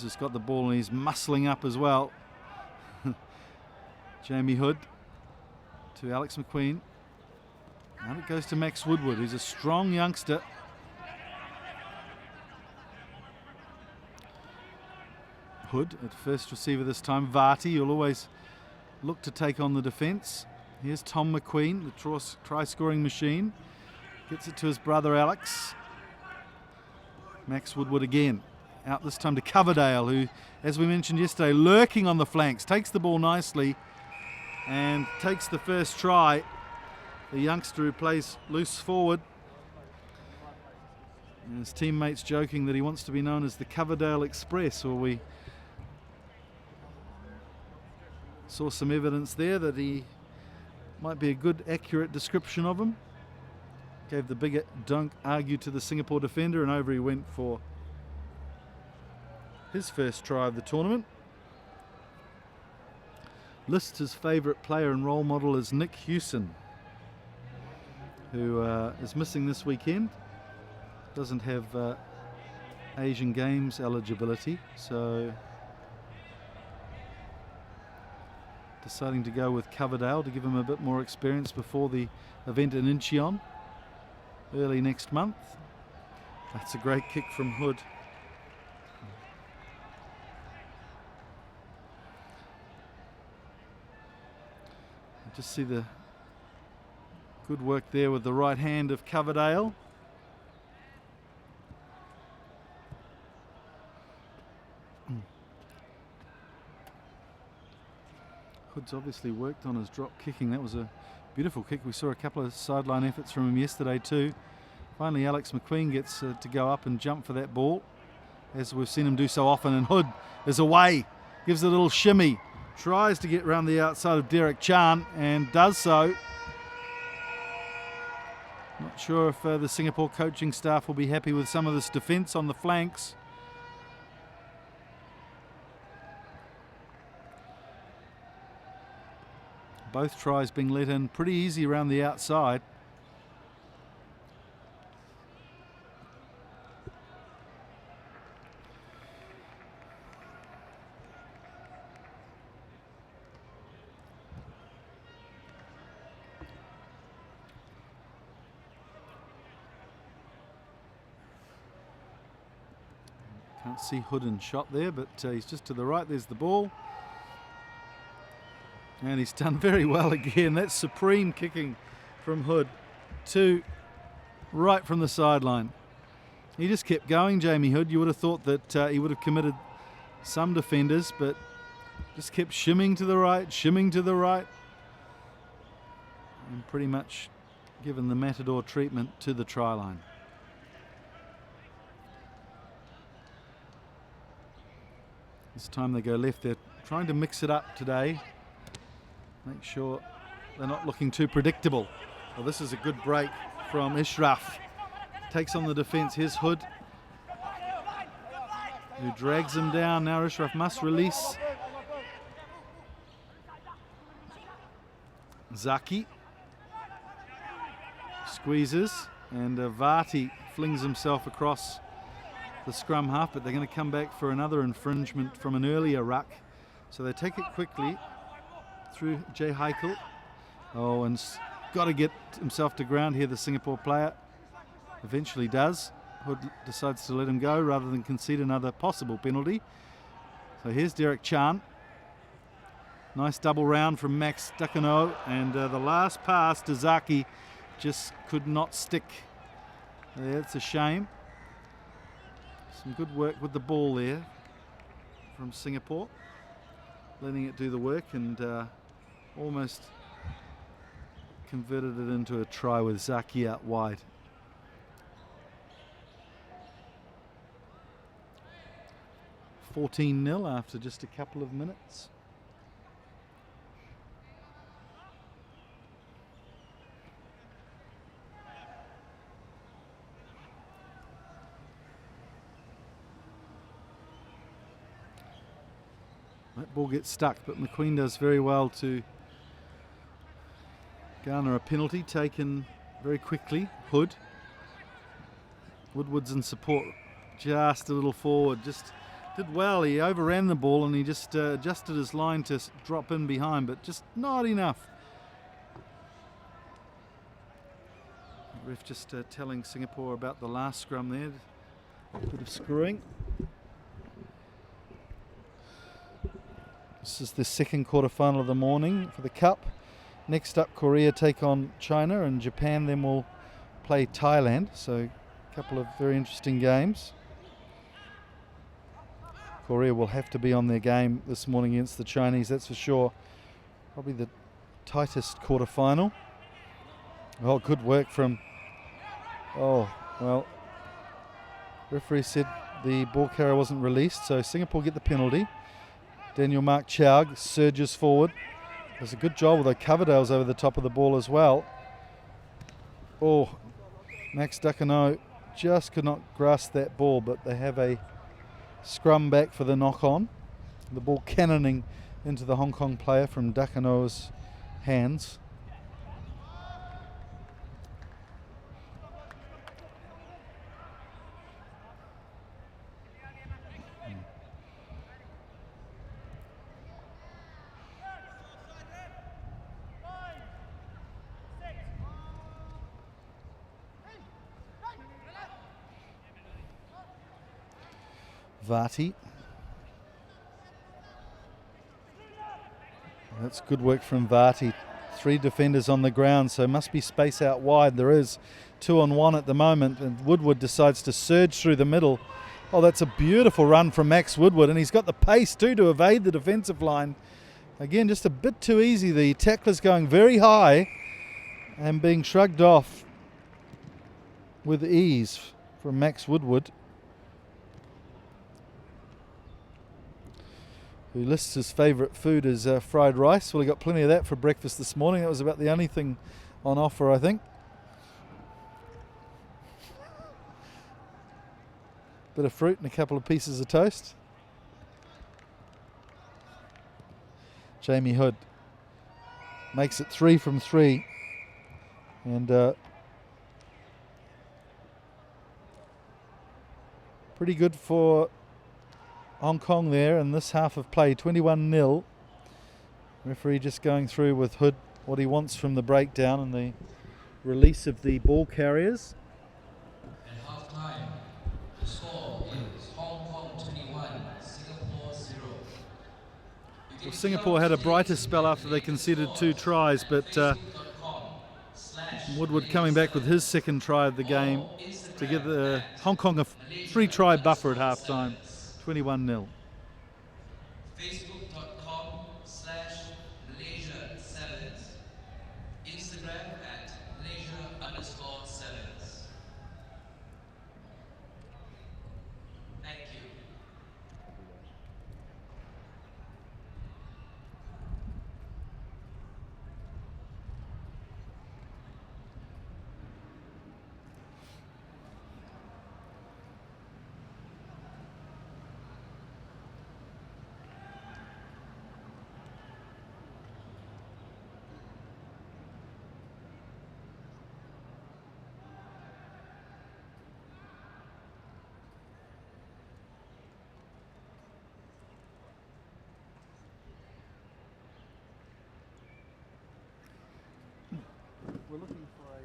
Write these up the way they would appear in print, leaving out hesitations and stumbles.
Moses has got the ball and he's muscling up as well. Jamie Hood to Alex McQueen. Now it goes to Max Woodward, who's a strong youngster. Hood at first receiver this time. Varty, you'll always look to take on the defence. Here's Tom McQueen, the try-scoring machine. Gets it to his brother Alex. Max Woodward again. Out this time to Coverdale, who, as we mentioned yesterday, lurking on the flanks. Takes the ball nicely and takes the first try. The youngster who plays loose forward. And his teammates joking that he wants to be known as the Coverdale Express, or we saw some evidence there that he might be a good, accurate description of him. Gave the bigger dunk argue to the Singapore defender, and over he went for his first try of the tournament. Lists his favourite player and role model as Nick Hewson, who is missing this weekend. Doesn't have Asian Games eligibility, so deciding to go with Coverdale to give him a bit more experience before the event in Incheon early next month. That's a great kick from Hood. Just see the good work there with the right hand of Coverdale. Hood's obviously worked on his drop kicking. That was a beautiful kick. We saw a couple of sideline efforts from him yesterday too. Finally Alex McQueen gets to go up and jump for that ball, as we've seen him do so often, and Hood is away, gives a little shimmy, tries to get around the outside of Derek Chan and does so. Not sure if the Singapore coaching staff will be happy with some of this defence on the flanks. Both tries being let in pretty easy around the outside. Can't see Hood in shot there, but he's just to the right. There's the ball. And he's done very well again. That's supreme kicking from Hood to right from the sideline. He just kept going, Jamie Hood. You would have thought that he would have committed some defenders, but just kept shimming to the right, shimming to the right. And pretty much given the Matador treatment to the try line. This time they go left. They're trying to mix it up today. Make sure they're not looking too predictable. Well, this is a good break from Ishraf. Takes on the defence. Here's Hood, who drags him down. Now Ishraf must release. Zaki squeezes, and Varty flings himself across the scrum half, but they're going to come back for another infringement from an earlier ruck. So they take it quickly through Jay Heikel. Oh, and got to get himself to ground here, the Singapore player. Eventually does. Hood decides to let him go rather than concede another possible penalty. So here's Derek Chan. Nice double round from Max Ducano, and the last pass to Zaki just could not stick. Yeah, it's a shame. Some good work with the ball there from Singapore. Letting it do the work, and almost converted it into a try with Zaki out wide. (14-0) after just a couple of minutes. That ball gets stuck, but McQueen does very well to garner a penalty taken very quickly. Hood. Woodward's in support, just a little forward, just Did well. He overran the ball and he just adjusted his line to drop in behind, but just not enough. Ref just telling Singapore about the last scrum there. A bit of screwing. This is the second quarter-final of the morning for the Cup. Next up, Korea take on China, and Japan then will play Thailand. So a couple of very interesting games. Korea will have to be on their game this morning against the Chinese, that's for sure. Probably the tightest quarter-final. Oh, good work from... Oh, well, referee said the ball carrier wasn't released, so Singapore get the penalty. Daniel Mark Chow surges forward. Does a good job, although Coverdale's over the top of the ball as well. Oh, Max Ducano just could not grasp that ball, but they have a scrum back for the knock-on. The ball cannoning into the Hong Kong player from Ducano's hands. Vati. That's good work from Vati. 3 defenders on the ground, so must be space out wide. There is 2-on-1 at the moment, and Woodward decides to surge through the middle. Oh, that's a beautiful run from Max Woodward, and he's got the pace too to evade the defensive line. Again, just a bit too easy. The tackler's going very high and being shrugged off with ease from Max Woodward, who lists his favourite food as fried rice. Well, he got plenty of that for breakfast this morning. That was about the only thing on offer, I think. Bit of fruit and a couple of pieces of toast. Jamie Hood makes it 3 from 3. And pretty good for Hong Kong there in this half of play, 21-0. Referee just going through with Hood what he wants from the breakdown and the release of the ball carriers. At half time, the score is Hong Kong 21, Singapore 0. Well, Singapore had a brighter spell after they conceded 2 tries, but Woodward coming back with his second try of the game to give the Hong Kong a 3-try buffer at half time. 21-0. Facebook.com/Malaysia Sevens. Instagram at Malaysia_Sevens. Thank you. We're looking for a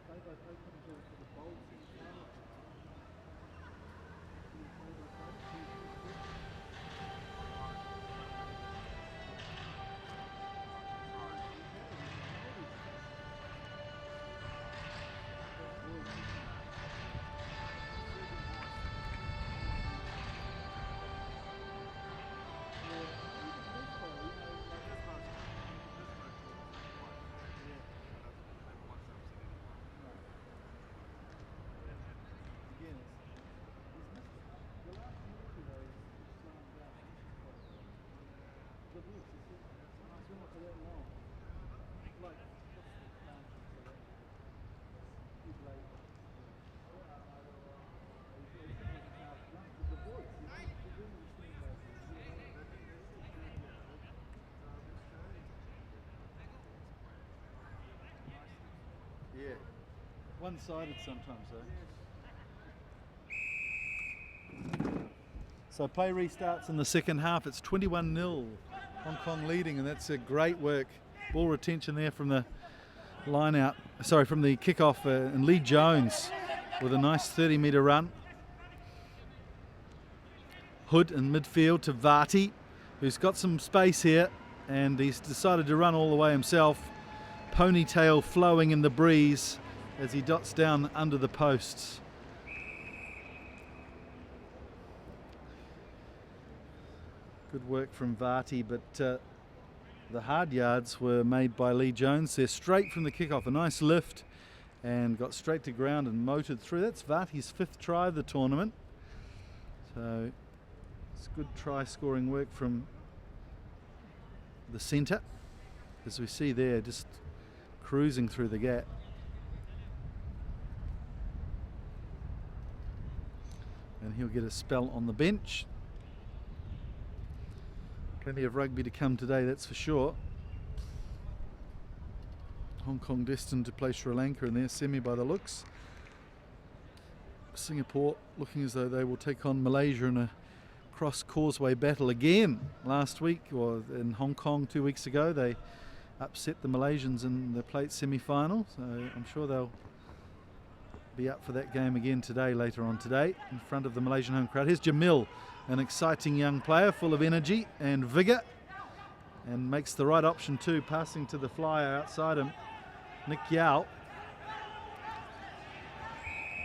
play-by-play commentary for the bowl. Yeah, one-sided sometimes though. So play restarts in the second half. It's 21-0, Hong Kong leading, and that's a great work. Ball retention there from the line out, from the kickoff, and Lee Jones with a nice 30-metre run. Hood in midfield to Vati, who's got some space here, and he's decided to run all the way himself. Ponytail flowing in the breeze as he dots down under the posts. Good work from Vati, but the hard yards were made by Lee Jones. They're straight from the kickoff, a nice lift, and got straight to ground and motored through. That's Vati's 5th try of the tournament. So it's good try scoring work from the centre, as we see there, just cruising through the gap. And he'll get a spell on the bench. Plenty of rugby to come today, that's for sure. Hong Kong destined to play Sri Lanka in their semi by the looks. Singapore looking as though they will take on Malaysia in a cross-causeway battle again. Last week, or in Hong Kong 2 weeks ago, they upset the Malaysians in the plate semi-final. So I'm sure they'll be up for that game again today, later on today, in front of the Malaysian home crowd. Here's Jamil, an exciting young player full of energy and vigour, and makes the right option too, passing to the flyer outside him, Nick Yao.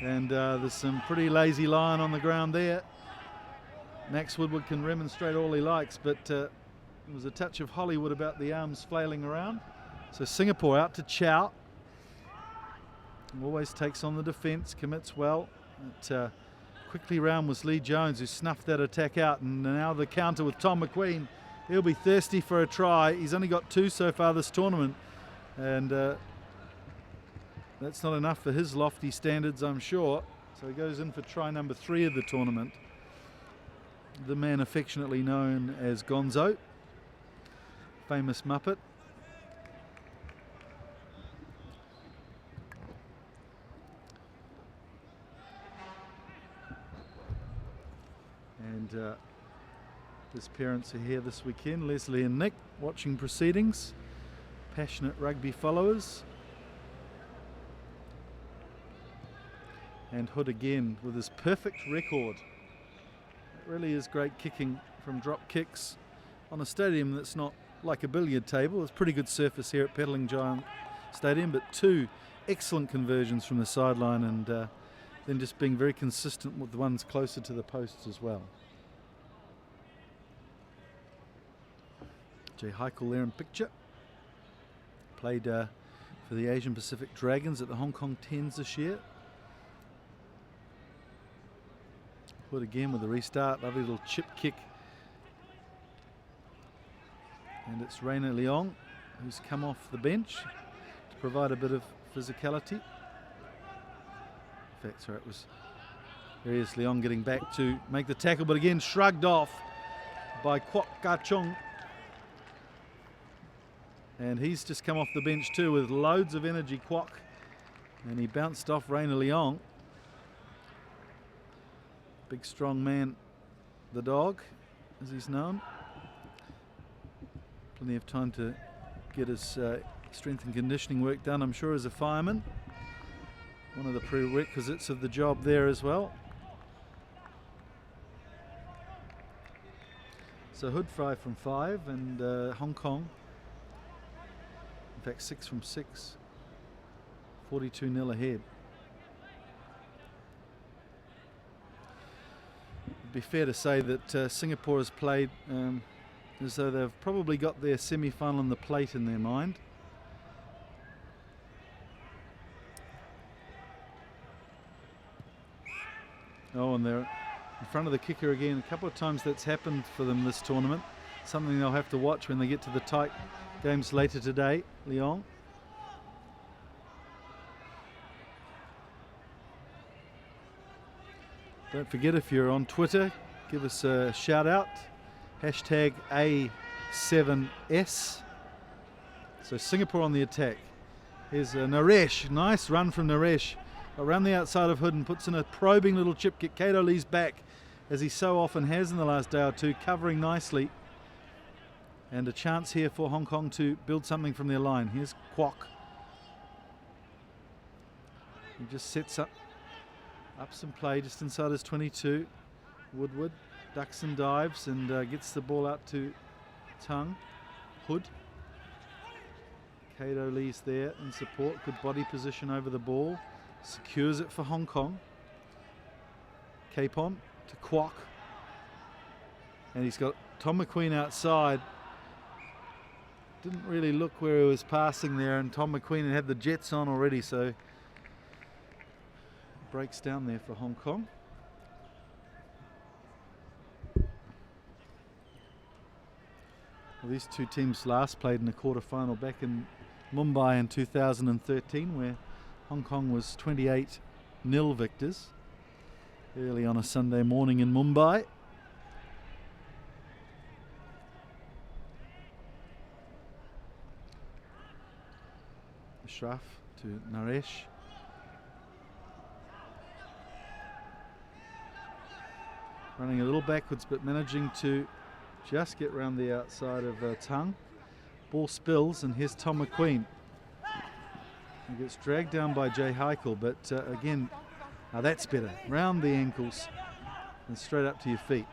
And there's some pretty lazy line on the ground there. Max Woodward can remonstrate all he likes, but there was a touch of Hollywood about the arms flailing around. So Singapore out to Chow. Always takes on the defence, commits well. But, quickly round was Lee Jones, who snuffed that attack out, and now the counter with Tom McQueen. He'll be thirsty for a try. He's only got 2 so far this tournament, and that's not enough for his lofty standards, I'm sure. So he goes in for try number 3 of the tournament. The man affectionately known as Gonzo, famous Muppet. And his parents are here this weekend, Leslie and Nick, watching proceedings. Passionate rugby followers. And Hood again with his perfect record. It really is great kicking from drop kicks on a stadium that's not like a billiard table. It's pretty good surface here at Pedaling Giant Stadium, but 2 excellent conversions from the sideline, and then just being very consistent with the ones closer to the posts as well. Jay Heichel there in picture. Played for the Asian Pacific Dragons at the Hong Kong Tens this year. Hood again with a restart, lovely little chip kick. And it's Rainer Leong who's come off the bench to provide a bit of physicality. In fact, sorry, it was Darius Leong getting back to make the tackle, but again shrugged off by Kwok Ka Chung. And he's just come off the bench too with loads of energy, Kwok. And he bounced off Rainer Leong. Big strong man, the dog, as he's known. Plenty of time to get his strength and conditioning work done, I'm sure, as a fireman. One of the prerequisites of the job there as well. So Hood 5 from 5, and Hong Kong, in fact 6 from 6, 42-0 ahead. It'd be fair to say that Singapore has played as though they've probably got their semi-final in the plate in their mind. Oh, and they're in front of the kicker again. A couple of times that's happened for them this tournament. Something they'll have to watch when they get to the tight games later today. Leong. Don't forget, if you're on Twitter, give us a shout out. Hashtag A7S. So Singapore on the attack. Here's Naresh. Nice run from Naresh. Around the outside of Hood and puts in a probing little chip kick. Kato Lee's back. as he so often has in the last day or two, covering nicely. And a chance here for Hong Kong to build something from their line. Here's Kwok. He just sets up some play just inside his 22. Woodward ducks and dives and gets the ball out to Tung. Hood. Kato Lee's there in support. Good body position over the ball. Secures it for Hong Kong. Capon to Kwok. And he's got Tom McQueen outside. Didn't really look where he was passing there, and Tom McQueen had the jets on already, so breaks down there for Hong Kong. Well, these two teams last played in a quarter-final back in Mumbai in 2013, where Hong Kong was 28-0 victors early on a Sunday morning in Mumbai. Ashraf to Naresh. Running a little backwards, but managing to just get round the outside of Tung. Ball spills, and here's Tom McQueen. He gets dragged down by Jay Heichel, but again, that's better. Round the ankles and straight up to your feet.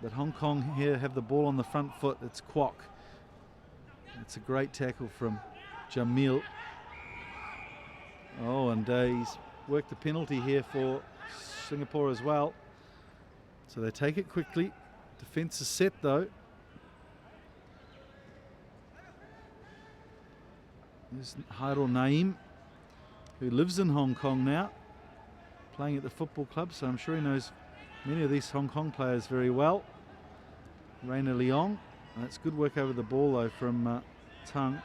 But Hong Kong here have the ball on the front foot. It's Kwok. It's a great tackle from Jamil. Oh, and he's worked the penalty here for Singapore as well. So they take it quickly. Defence is set though. There's Hairul Naeem, who lives in Hong Kong now, playing at the football club, so I'm sure he knows many of these Hong Kong players very well. Rainer Leong. That's good work over the ball though from Tung.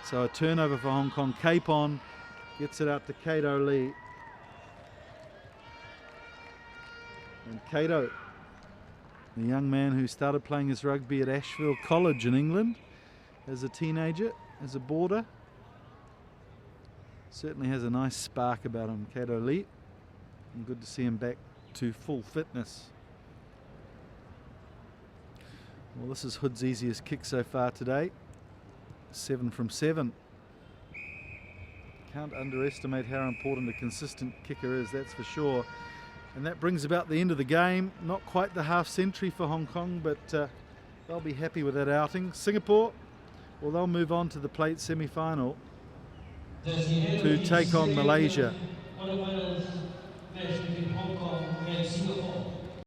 So a turnover for Hong Kong. Capon gets it out to Kato Lee. And Kato, the young man who started playing his rugby at Ashfield College in England as a teenager, as a boarder. Certainly has a nice spark about him, Kato Lee. And good to see him back to full fitness. Well, this is Hood's easiest kick so far today. 7 from 7. Can't underestimate how important a consistent kicker is, that's for sure. And that brings about the end of the game. Not quite the half century for Hong Kong, but they'll be happy with that outing. Singapore, well, they'll move on to the plate semi-final to take on Malaysia. Quarterfinals match between Hong Kong and Singapore.